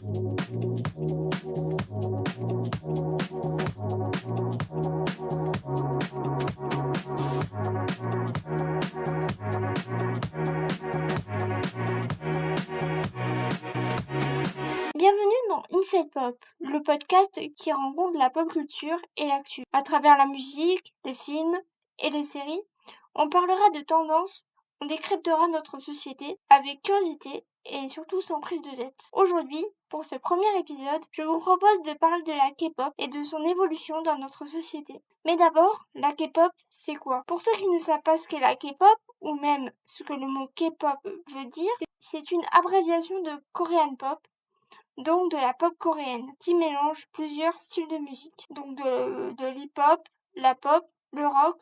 Bienvenue dans Inside Pop, le podcast qui rencontre la pop culture et l'actu. À travers la musique, les films et les séries, on parlera de tendances, on décryptera notre société avec curiosité et surtout sans prise de tête. Aujourd'hui, pour ce premier épisode, je vous propose de parler de la K-pop et de son évolution dans notre société. Mais d'abord, la K-pop, c'est quoi? Pour ceux qui ne savent pas ce qu'est la K-pop, ou même ce que le mot K-pop veut dire, c'est une abréviation de Korean Pop, donc de la pop coréenne, qui mélange plusieurs styles de musique, donc de l'hip-hop, la pop, le rock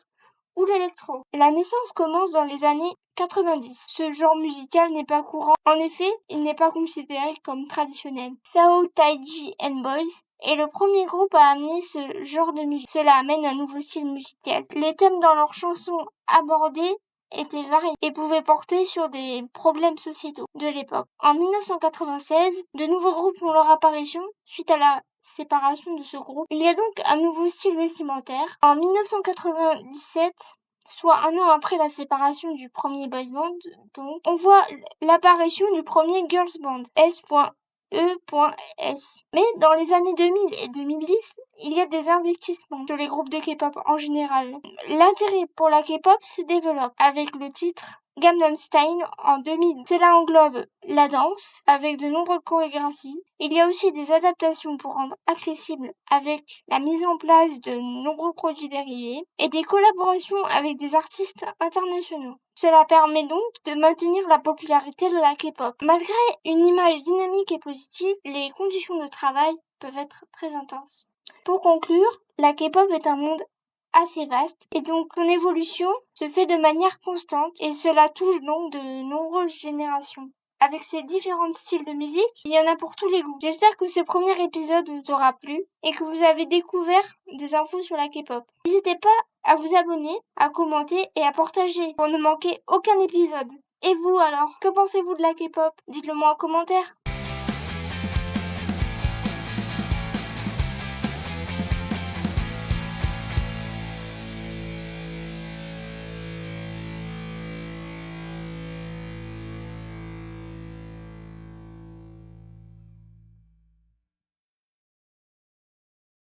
ou l'électro. La naissance commence dans les années 90. Ce genre musical n'est pas courant. En effet, il n'est pas considéré comme traditionnel. Sao Taiji and Boys est le premier groupe à amener ce genre de musique. Cela amène un nouveau style musical. Les thèmes dans leurs chansons abordés étaient variés et pouvaient porter sur des problèmes sociétaux de l'époque. En 1996, de nouveaux groupes font leur apparition suite à la séparation de ce groupe. Il y a donc un nouveau style vestimentaire. En 1997, soit un an après la séparation du premier boys band, donc, on voit l'apparition du premier girls band, S.E.S. Mais dans les années 2000 et 2010, il y a des investissements sur les groupes de K-pop en général. L'intérêt pour la K-pop se développe avec le titre Gangnam Style en 2000. Cela englobe la danse avec de nombreuses chorégraphies. Il y a aussi des adaptations pour rendre accessible avec la mise en place de nombreux produits dérivés et des collaborations avec des artistes internationaux. Cela permet donc de maintenir la popularité de la K-pop. Malgré une image dynamique et positive, les conditions de travail peuvent être très intenses. Pour conclure, la K-pop est un monde assez vaste et donc son évolution se fait de manière constante et cela touche donc de nombreuses générations. Avec ces différents styles de musique, il y en a pour tous les goûts. J'espère que ce premier épisode vous aura plu et que vous avez découvert des infos sur la K-pop. N'hésitez pas à vous abonner, à commenter et à partager pour ne manquer aucun épisode. Et vous alors, que pensez-vous de la K-pop? Dites-le moi en commentaire.